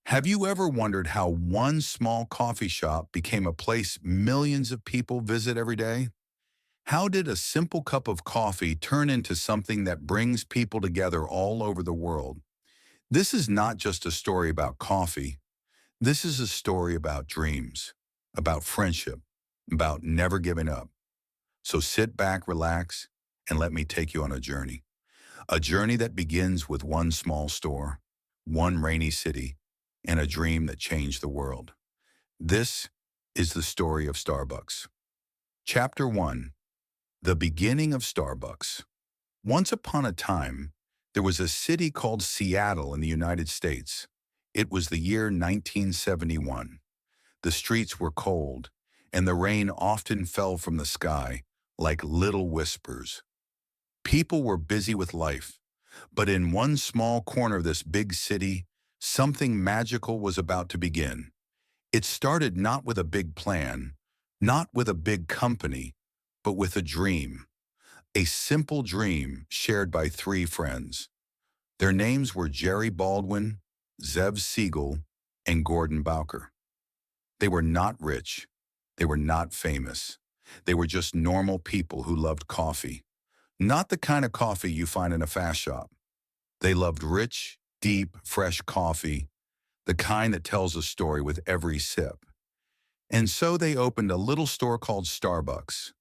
Have you ever wondered how one small coffee shop became a place millions of people visit every day? How did a simple cup of coffee turn into something that brings people together all over the world? This is not just a story about coffee. This is a story about dreams, about friendship, about never giving up. So sit back, relax, and let me take you on a journey. A journey that begins with one small store, one rainy city, and a dream that changed the world. This is the story of Starbucks. Chapter 1. The beginning of Starbucks. Once upon a time, there was a city called Seattle in the United States. It was the year 1971. The streets were cold, and the rain often fell from the sky like little whispers. People were busy with life, but in one small corner of this big city, something magical was about to begin. It started not with a big plan, not with a big company, but with a dream. A simple dream shared by three friends. Their names were Jerry Baldwin, Zev Siegel, and Gordon Bowker. They were not rich. They were not famous. They were just normal people who loved coffee. Not the kind of coffee you find in a fast shop. They loved rich, deep, fresh coffee, the kind that tells a story with every sip. And so they opened a little store called Starbucks.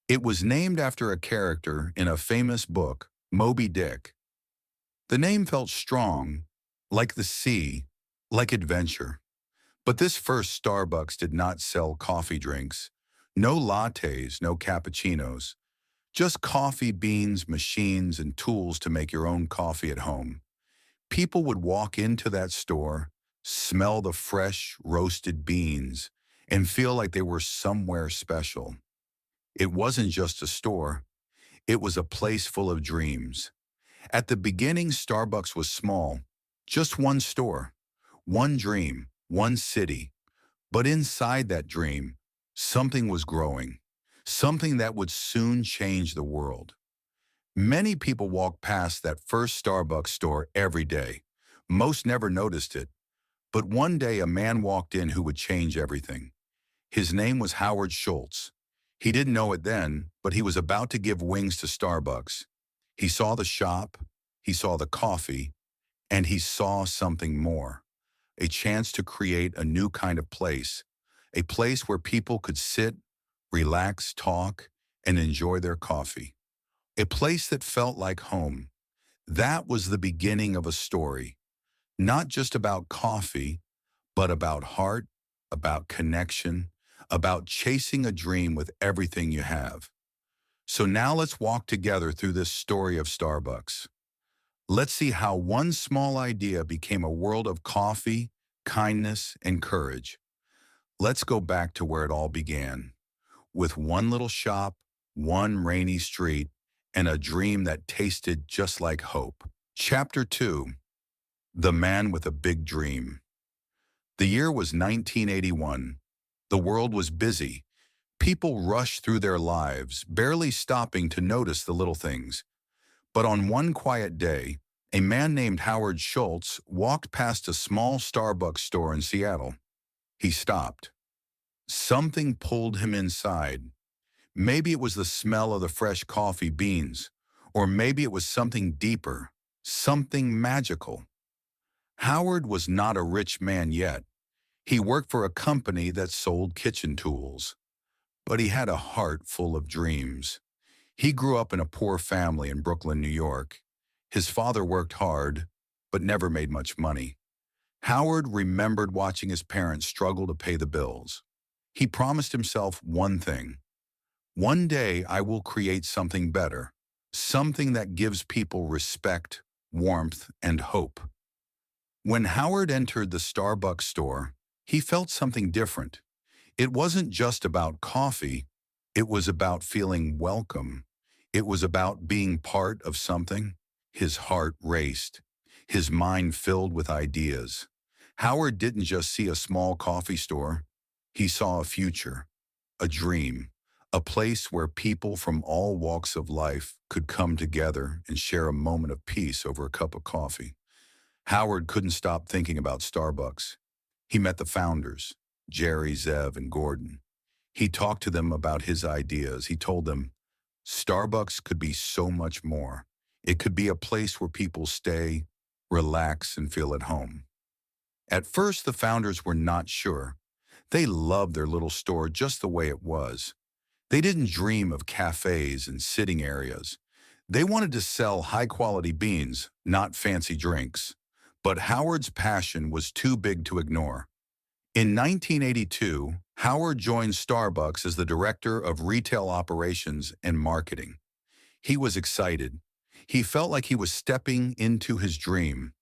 It was named after a character in a famous book, Moby Dick. The name felt strong, like the sea, like adventure. But this first Starbucks did not sell coffee drinks. No lattes, no cappuccinos. Just coffee beans, machines, and tools to make your own coffee at home. People would walk into that store, smell the fresh, roasted beans, and feel like they were somewhere special. It wasn't just a store. It was a place full of dreams. At the beginning, Starbucks was small. Just one store, one dream, one city. But inside that dream, something was growing. Something that would soon change the world. Many people walk past that first Starbucks store every day. Most never noticed it, but one day a man walked in who would change everything. His name was Howard Schultz. He didn't know it then, but he was about to give wings to Starbucks. He saw the shop, he saw the coffee, and he saw something more. A chance to create a new kind of place. A place where people could sit, relax, talk, and enjoy their coffee. A place that felt like home. That was the beginning of a story, not just about coffee, but about heart, about connection, about chasing a dream with everything you have. So now let's walk together through this story of Starbucks. Let's see how one small idea became a world of coffee, kindness, and courage. Let's go back to where it all began, with one little shop, one rainy street, and a dream that tasted just like hope. Chapter 2. The Man with a Big Dream. The year was 1981. The world was busy. People rushed through their lives, barely stopping to notice the little things. But on one quiet day, a man named Howard Schultz walked past a small Starbucks store in Seattle. He stopped. Something pulled him inside. Maybe it was the smell of the fresh coffee beans, or maybe it was something deeper, something magical. Howard was not a rich man yet. He worked for a company that sold kitchen tools. But he had a heart full of dreams. He grew up in a poor family in Brooklyn, New York. His father worked hard, but never made much money. Howard remembered watching his parents struggle to pay the bills. He promised himself one thing. One day I will create something better, something that gives people respect, warmth, and hope. When Howard entered the Starbucks store, he felt something different. It wasn't just about coffee. It was about feeling welcome. It was about being part of something. His heart raced. His mind filled with ideas. Howard didn't just see a small coffee store. He saw a future, a dream, a place where people from all walks of life could come together and share a moment of peace over a cup of coffee. Howard couldn't stop thinking about Starbucks. He met the founders, Jerry, Zev, and Gordon. He talked to them about his ideas. He told them, Starbucks could be so much more. It could be a place where people stay, relax, and feel at home. At first, the founders were not sure. They loved their little store just the way it was. They didn't dream of cafes and sitting areas. They wanted to sell high-quality beans, not fancy drinks. But Howard's passion was too big to ignore. In 1982, Howard joined Starbucks as the director of retail operations and marketing. He was excited. He felt like he was stepping into his dream.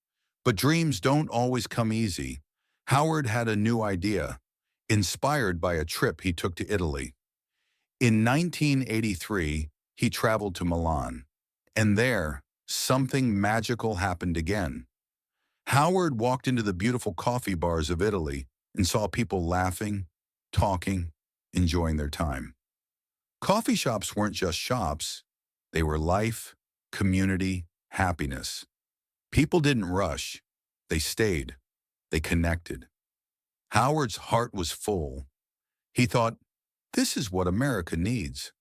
But dreams don't always come easy. Howard had a new idea, inspired by a trip he took to Italy. In 1983, he traveled to Milan. And there, something magical happened again. Howard walked into the beautiful coffee bars of Italy and saw people laughing, talking, enjoying their time. Coffee shops weren't just shops. They were life, community, happiness. People didn't rush. They stayed. They connected. Howard's heart was full. He thought, this is what America needs.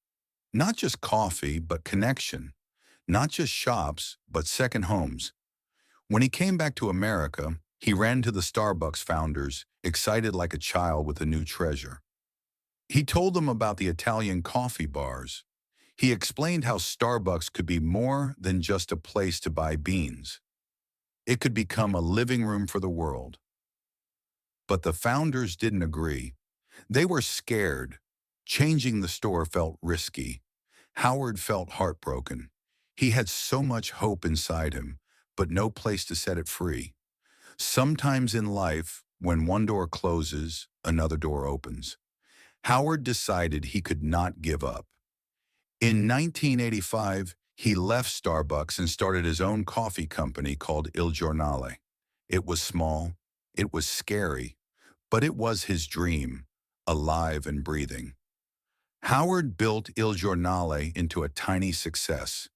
Not just coffee, but connection. Not just shops, but second homes. When he came back to America, he ran to the Starbucks founders, excited like a child with a new treasure. He told them about the Italian coffee bars. He explained how Starbucks could be more than just a place to buy beans. It could become a living room for the world. But the founders didn't agree. They were scared. Changing the store felt risky. Howard felt heartbroken. He had so much hope inside him, but no place to set it free. Sometimes in life, when one door closes, another door opens. Howard decided he could not give up. In 1985, he left Starbucks and started his own coffee company called Il Giornale. It was small, it was scary, but it was his dream, alive and breathing. Howard built Il Giornale into a tiny success.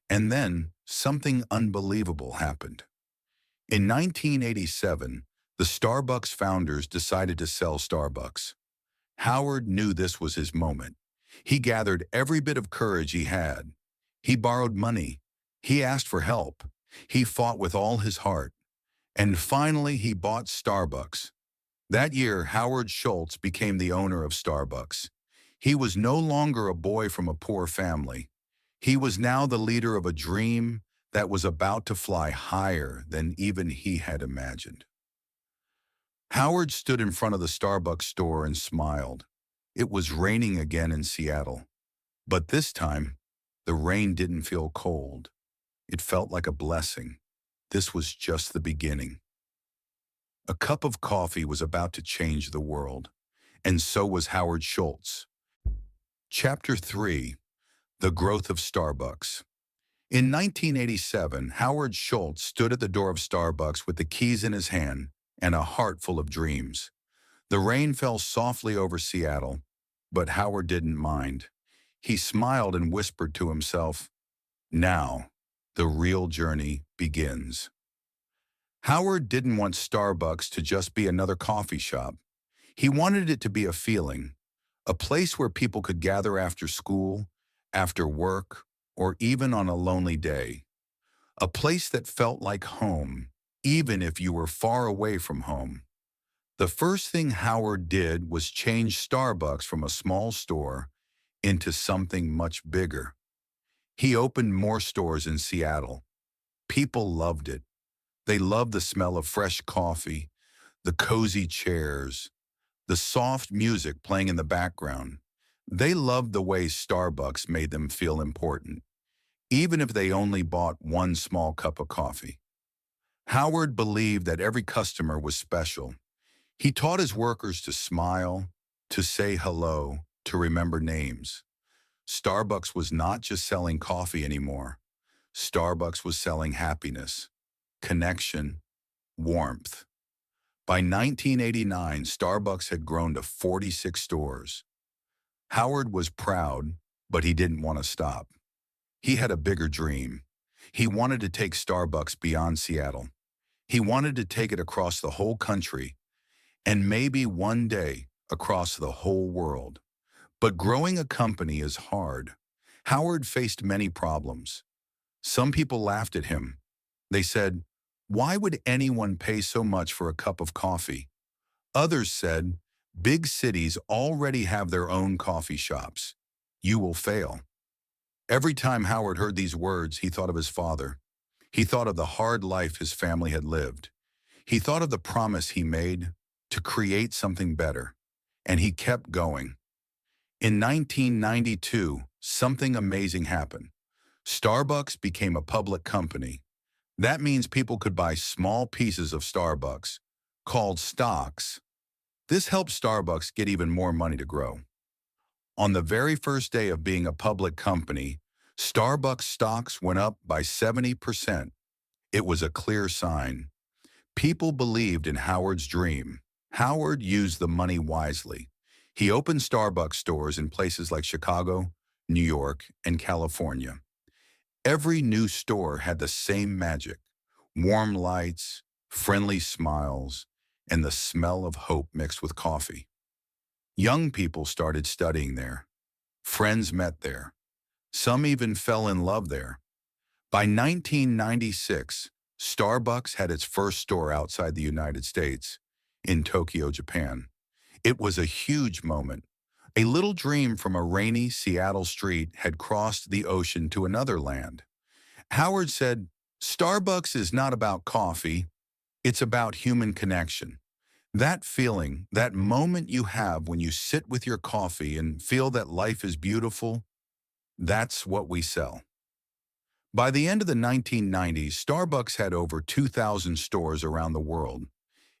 And then something unbelievable happened. In 1987, the Starbucks founders decided to sell Starbucks. Howard knew this was his moment. He gathered every bit of courage he had. He borrowed money. He asked for help. He fought with all his heart. And finally, he bought Starbucks. That year, Howard Schultz became the owner of Starbucks. He was no longer a boy from a poor family. He was now the leader of a dream that was about to fly higher than even he had imagined. Howard stood in front of the Starbucks store and smiled. It was raining again in Seattle. But this time, the rain didn't feel cold. It felt like a blessing. This was just the beginning. A cup of coffee was about to change the world. And so was Howard Schultz. Chapter 3. The Growth of Starbucks. In 1987, Howard Schultz stood at the door of Starbucks with the keys in his hand and a heart full of dreams. The rain fell softly over Seattle, but Howard didn't mind. He smiled and whispered to himself, now, the real journey begins. Howard didn't want Starbucks to just be another coffee shop. He wanted it to be a feeling, a place where people could gather after school, after work, or even on a lonely day. A place that felt like home, even if you were far away from home. The first thing Howard did was change Starbucks from a small store into something much bigger. He opened more stores in Seattle. People loved it. They loved the smell of fresh coffee, the cozy chairs, the soft music playing in the background. They loved the way Starbucks made them feel important, even if they only bought one small cup of coffee. Howard believed that every customer was special. He taught his workers to smile, to say hello, to remember names. Starbucks was not just selling coffee anymore. Starbucks was selling happiness, connection, warmth. By 1989, Starbucks had grown to 46 stores. Howard was proud, but he didn't want to stop. He had a bigger dream. He wanted to take Starbucks beyond Seattle. He wanted to take it across the whole country and maybe one day across the whole world. But growing a company is hard. Howard faced many problems. Some people laughed at him. They said, "Why would anyone pay so much for a cup of coffee?" Others said, "Big cities already have their own coffee shops. You will fail." Every time Howard heard these words, he thought of his father. He thought of the hard life his family had lived. He thought of the promise he made to create something better. And he kept going. In 1992, something amazing happened. Starbucks became a public company. That means people could buy small pieces of Starbucks, called stocks. This helped Starbucks get even more money to grow. On the very first day of being a public company, Starbucks stocks went up by 70%. It was a clear sign. People believed in Howard's dream. Howard used the money wisely. He opened Starbucks stores in places like Chicago, New York, and California. Every new store had the same magic: warm lights, friendly smiles, and the smell of hope mixed with coffee. Young people started studying there. Friends met there. Some even fell in love there. By 1996, Starbucks had its first store outside the United States, in Tokyo, Japan. It was a huge moment. A little dream from a rainy Seattle street had crossed the ocean to another land. Howard said, "Starbucks is not about coffee, it's about human connection." That feeling, that moment you have when you sit with your coffee and feel that life is beautiful, that's what we sell. By the end of the 1990s, Starbucks had over 2,000 stores around the world.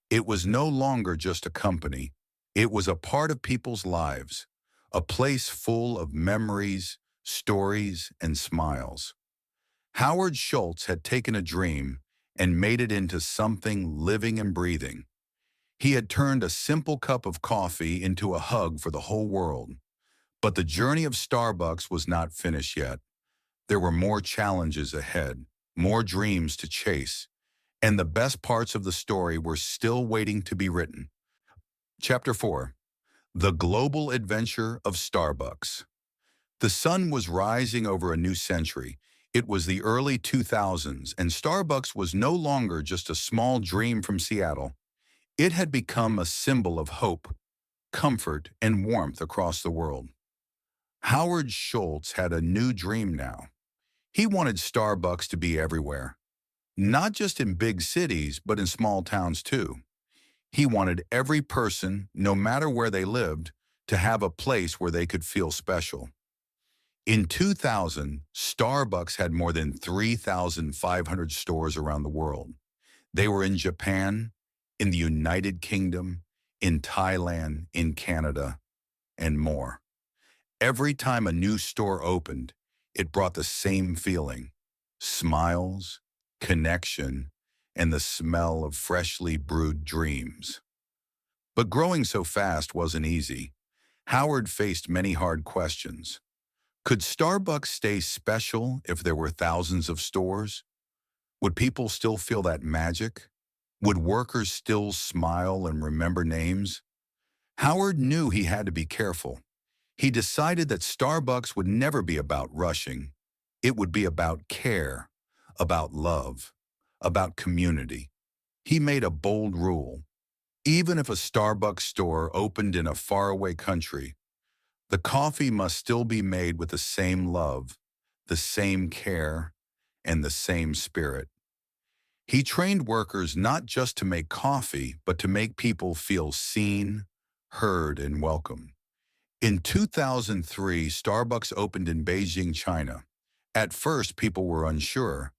It was no longer just a company. It was a part of people's lives, a place full of memories, stories, and smiles. Howard Schultz had taken a dream and made it into something living and breathing. He had turned a simple cup of coffee into a hug for the whole world. But the journey of Starbucks was not finished yet. There were more challenges ahead, more dreams to chase, and the best parts of the story were still waiting to be written. Chapter 4. The Global Adventure of Starbucks. The sun was rising over a new century. It was the early 2000s, and Starbucks was no longer just a small dream from Seattle. It had become a symbol of hope, comfort, and warmth across the world. Howard Schultz had a new dream now. He wanted Starbucks to be everywhere, not just in big cities, but in small towns too. He wanted every person, no matter where they lived, to have a place where they could feel special. In 2000, Starbucks had more than 3,500 stores around the world. They were in Japan, in the United Kingdom, in Thailand, in Canada, and more. Every time a new store opened, it brought the same feeling: smiles, connection, and the smell of freshly brewed dreams. But growing so fast wasn't easy. Howard faced many hard questions. Could Starbucks stay special if there were thousands of stores? Would people still feel that magic? Would workers still smile and remember names? Howard knew he had to be careful. He decided that Starbucks would never be about rushing. It would be about care, about love, about community. He made a bold rule. Even if a Starbucks store opened in a faraway country, the coffee must still be made with the same love, the same care, and the same spirit. He trained workers not just to make coffee, but to make people feel seen, heard, and welcome. In 2003, Starbucks opened in Beijing, China. At first, people were unsure.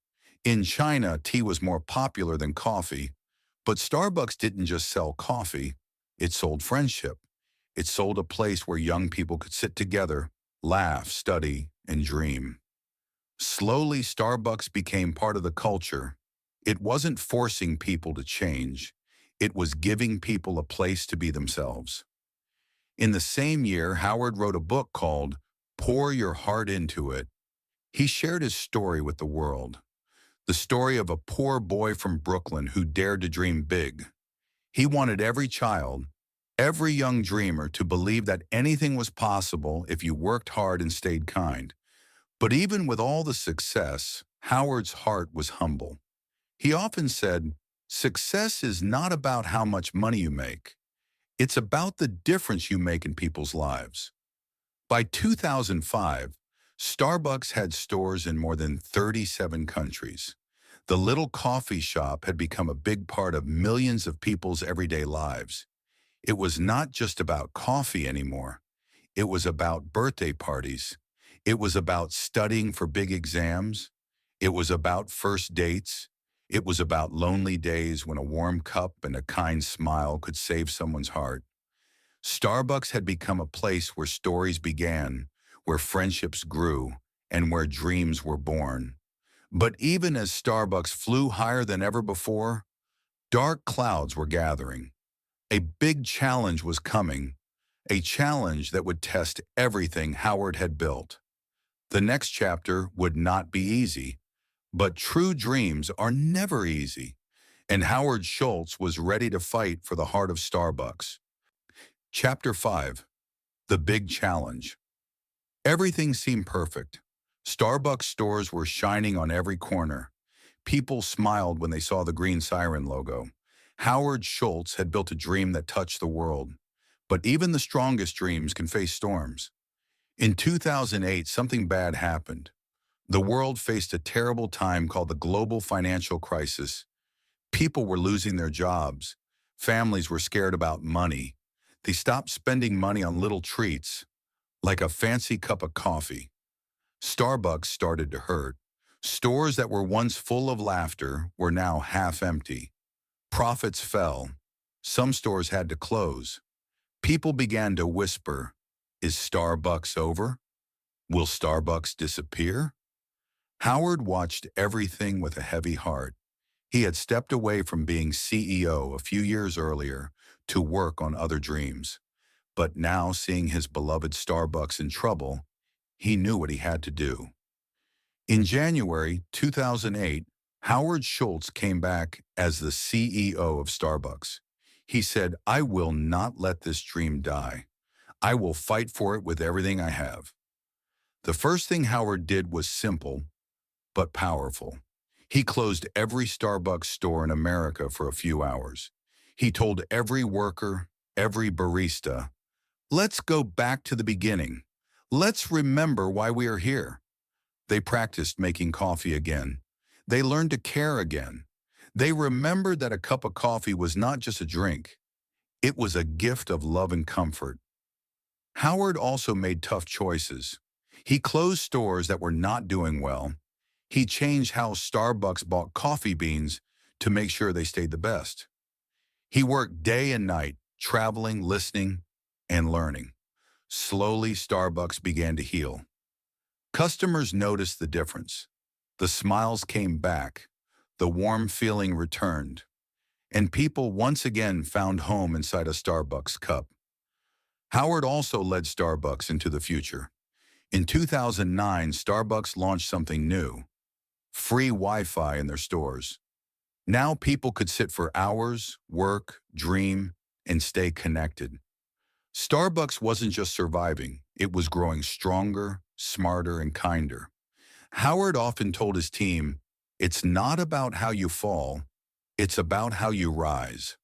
In China, tea was more popular than coffee, but Starbucks didn't just sell coffee, it sold friendship. It sold a place where young people could sit together, laugh, study, and dream. Slowly, Starbucks became part of the culture. It wasn't forcing people to change. It was giving people a place to be themselves. In the same year, Howard wrote a book called Pour Your Heart Into It. He shared his story with the world. The story of a poor boy from Brooklyn who dared to dream big. He wanted every child, every young dreamer to believe that anything was possible if you worked hard and stayed kind. But even with all the success, Howard's heart was humble. He often said, "Success is not about how much money you make. It's about the difference you make in people's lives." By 2005, Starbucks had stores in more than 37 countries. The little coffee shop had become a big part of millions of people's everyday lives. It was not just about coffee anymore. It was about birthday parties. It was about studying for big exams. It was about first dates. It was about lonely days when a warm cup and a kind smile could save someone's heart. Starbucks had become a place where stories began, where friendships grew, and where dreams were born. But even as Starbucks flew higher than ever before, dark clouds were gathering. A big challenge was coming, a challenge that would test everything Howard had built. The next chapter would not be easy, but true dreams are never easy, and Howard Schultz was ready to fight for the heart of Starbucks. Chapter 5. The Big Challenge. Everything seemed perfect. Starbucks stores were shining on every corner. People smiled when they saw the green siren logo. Howard Schultz had built a dream that touched the world. But even the strongest dreams can face storms. In 2008, something bad happened. The world faced a terrible time called the global financial crisis. People were losing their jobs. Families were scared about money. They stopped spending money on little treats, like a fancy cup of coffee. Starbucks started to hurt. Stores that were once full of laughter were now half empty. Profits fell. Some stores had to close. People began to whisper, "Is Starbucks over? Will Starbucks disappear?" Howard watched everything with a heavy heart. He had stepped away from being CEO a few years earlier to work on other dreams. But now, seeing his beloved Starbucks in trouble, he knew what he had to do. In January 2008, Howard Schultz came back as the CEO of Starbucks. He said, "I will not let this dream die. I will fight for it with everything I have." The first thing Howard did was simple, but powerful. He closed every Starbucks store in America for a few hours. He told every worker, every barista, "Let's go back to the beginning. Let's remember why we are here." They practiced making coffee again. They learned to care again. They remembered that a cup of coffee was not just a drink. It was a gift of love and comfort. Howard also made tough choices. He closed stores that were not doing well. He changed how Starbucks bought coffee beans to make sure they stayed the best. He worked day and night, traveling, listening, and learning. Slowly, Starbucks began to heal. Customers noticed the difference. The smiles came back. The warm feeling returned. And people once again found home inside a Starbucks cup. Howard also led Starbucks into the future. In 2009, Starbucks launched something new: free Wi-Fi in their stores. Now people could sit for hours, work, dream, and stay connected. Starbucks wasn't just surviving, it was growing stronger, smarter, and kinder. Howard often told his team, "It's not about how you fall, it's about how you rise."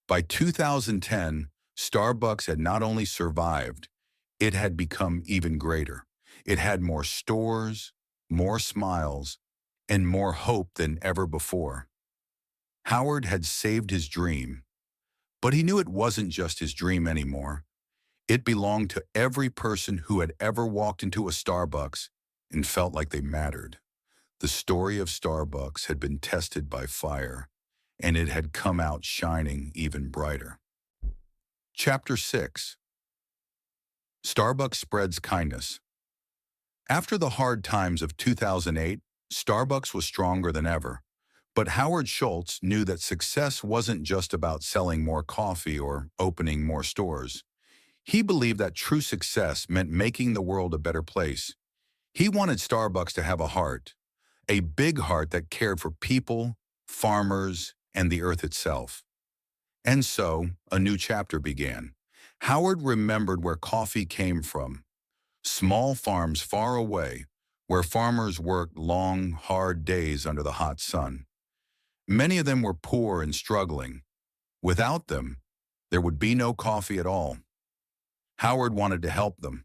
By 2010, Starbucks had not only survived, it had become even greater. It had more stores, more smiles, and more hope than ever before. Howard had saved his dream, but he knew it wasn't just his dream anymore. It belonged to every person who had ever walked into a Starbucks and felt like they mattered. The story of Starbucks had been tested by fire, and it had come out shining even brighter. Chapter 6. Starbucks Spreads Kindness. After the hard times of 2008, Starbucks was stronger than ever. But Howard Schultz knew that success wasn't just about selling more coffee or opening more stores. He believed that true success meant making the world a better place. He wanted Starbucks to have a heart, a big heart that cared for people, farmers, and the earth itself. And so, a new chapter began. Howard remembered where coffee came from, small farms far away, where farmers worked long, hard days under the hot sun. Many of them were poor and struggling. Without them, there would be no coffee at all. Howard wanted to help them.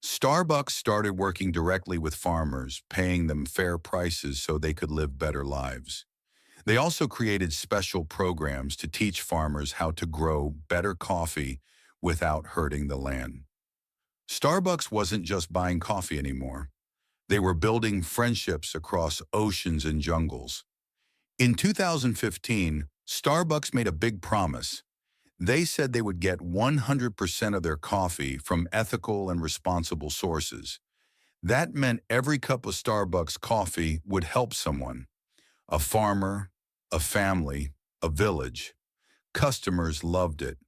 Starbucks started working directly with farmers, paying them fair prices so they could live better lives. They also created special programs to teach farmers how to grow better coffee without hurting the land. Starbucks wasn't just buying coffee anymore. They were building friendships across oceans and jungles. In 2015, Starbucks made a big promise. They said they would get 100% of their coffee from ethical and responsible sources. That meant every cup of Starbucks coffee would help someone, a farmer, a family, a village. Customers loved it.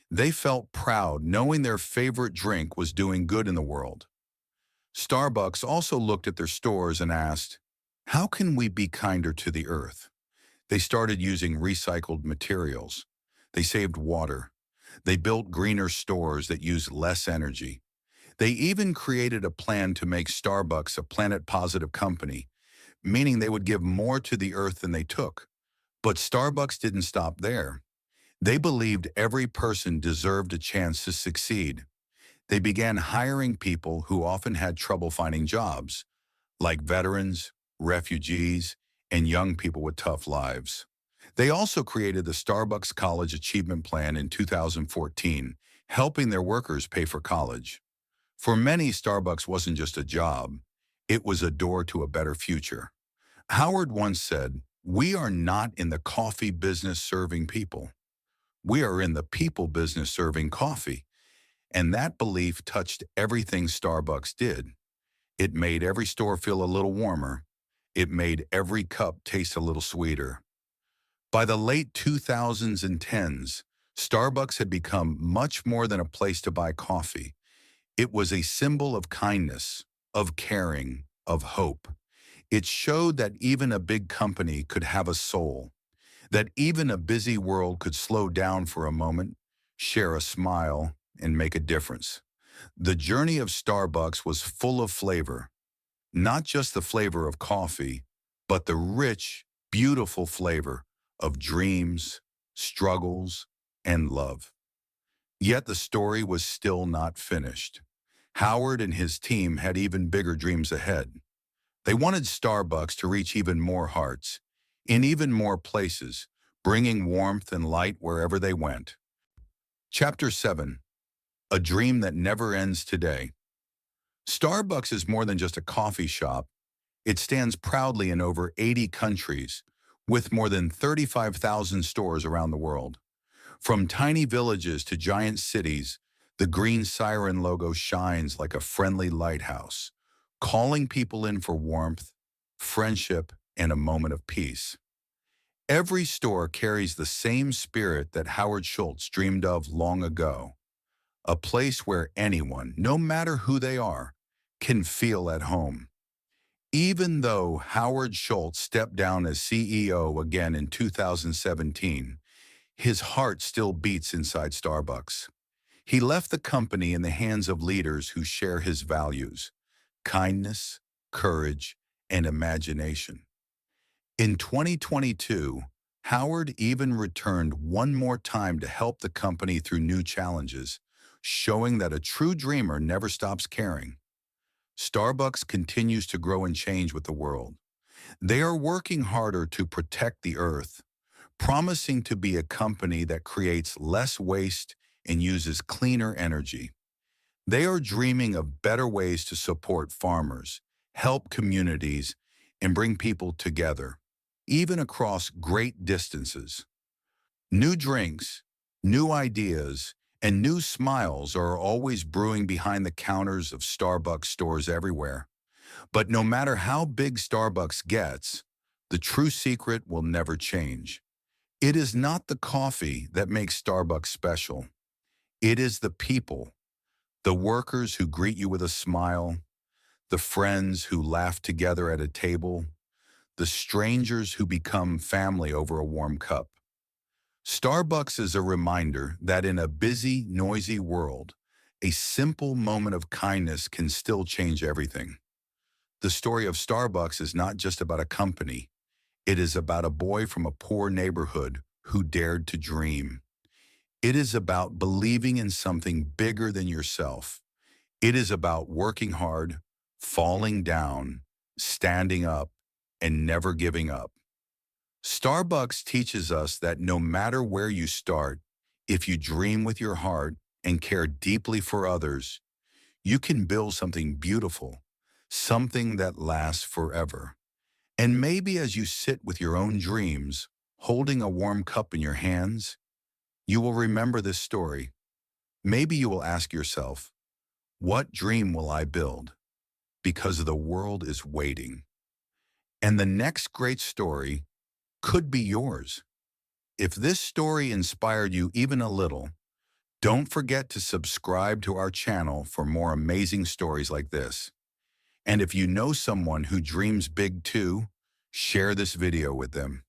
They felt proud knowing their favorite drink was doing good in the world. Starbucks also looked at their stores and asked, how can we be kinder to the earth? They started using recycled materials. They saved water. They built greener stores that used less energy. They even created a plan to make Starbucks a planet-positive company, meaning they would give more to the earth than they took. But Starbucks didn't stop there. They believed every person deserved a chance to succeed. They began hiring people who often had trouble finding jobs, like veterans, refugees, and young people with tough lives. They also created the Starbucks College Achievement Plan in 2014, helping their workers pay for college. For many, Starbucks wasn't just a job, it was a door to a better future. Howard once said, "We are not in the coffee business serving people. We are in the people business serving coffee." And that belief touched everything Starbucks did. It made every store feel a little warmer. It made every cup taste a little sweeter. By the late 2000s and 10s, Starbucks had become much more than a place to buy coffee. It was a symbol of kindness, of caring, of hope. It showed that even a big company could have a soul, that even a busy world could slow down for a moment, share a smile, and make a difference. The journey of Starbucks was full of flavor, not just the flavor of coffee, but the rich, beautiful flavor of dreams, struggles, and love. Yet the story was still not finished. Howard and his team had even bigger dreams ahead. They wanted Starbucks to reach even more hearts, in even more places, bringing warmth and light wherever they went. Chapter 7. A Dream That Never Ends Today. Starbucks is more than just a coffee shop. It stands proudly in over 80 countries, with more than 35,000 stores around the world. From tiny villages to giant cities, the green siren logo shines like a friendly lighthouse, calling people in for warmth, friendship, and a moment of peace. Every store carries the same spirit that Howard Schultz dreamed of long ago, a place where anyone, no matter who they are, can feel at home. Even though Howard Schultz stepped down as CEO again in 2017, his heart still beats inside Starbucks. He left the company in the hands of leaders who share his values: kindness, courage, and imagination. In 2022, Howard even returned one more time to help the company through new challenges, showing that a true dreamer never stops caring. Starbucks continues to grow and change with the world. They are working harder to protect the earth, promising to be a company that creates less waste and uses cleaner energy. They are dreaming of better ways to support farmers, help communities, and bring people together, even across great distances. New drinks, new ideas, and new smiles are always brewing behind the counters of Starbucks stores everywhere. But no matter how big Starbucks gets, the true secret will never change. It is not the coffee that makes Starbucks special. It is the people, the workers who greet you with a smile, the friends who laugh together at a table, the strangers who become family over a warm cup. Starbucks is a reminder that in a busy, noisy world, a simple moment of kindness can still change everything. The story of Starbucks is not just about a company. It is about a boy from a poor neighborhood who dared to dream. It is about believing in something bigger than yourself. It is about working hard, falling down, standing up, and never giving up. Starbucks teaches us that no matter where you start, if you dream with your heart and care deeply for others, you can build something beautiful, something that lasts forever. And maybe as you sit with your own dreams, holding a warm cup in your hands, you will remember this story. Maybe you will ask yourself, what dream will I build? Because the world is waiting. And the next great story could be yours. If this story inspired you even a little, don't forget to subscribe to our channel for more amazing stories like this. And if you know someone who dreams big too, share this video with them.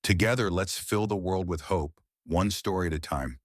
Together, let's fill the world with hope, one story at a time.